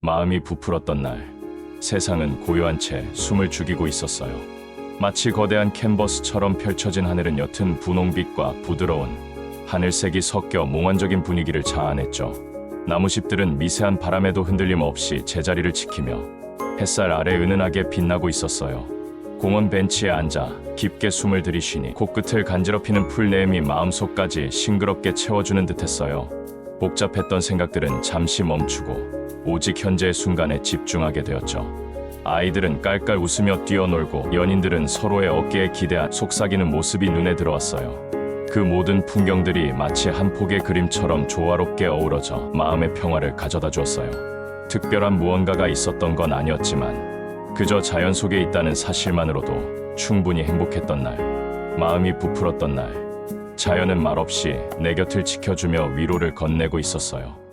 마음이 부풀었던 날, 세상은 고요한 채 숨을 죽이고 있었어요. 마치 거대한 캔버스처럼 펼쳐진 하늘은 옅은 분홍빛과 부드러운 하늘색이 섞여 몽환적인 분위기를 자아냈죠. 나무잎들은 미세한 바람에도 흔들림 없이 제자리를 지키며 햇살 아래 은은하게 빛나고 있었어요. 공원 벤치에 앉아 깊게 숨을 들이쉬니 코끝을 간지럽히는 풀내음이 마음속까지 싱그럽게 채워주는 듯했어요. 복잡했던 생각들은 잠시 멈추고 오직 현재의 순간에 집중하게 되었죠. 아이들은 깔깔 웃으며 뛰어놀고 연인들은 서로의 어깨에 기대어 속삭이는 모습이 눈에 들어왔어요. 그 모든 풍경들이 마치 한 폭의 그림처럼 조화롭게 어우러져 마음의 평화를 가져다 주었어요. 특별한 무언가가 있었던 건 아니었지만 그저 자연 속에 있다는 사실만으로도 충분히 행복했던 날, 마음이 부풀었던 날, 자연은 말없이 내 곁을 지켜주며 위로를 건네고 있었어요.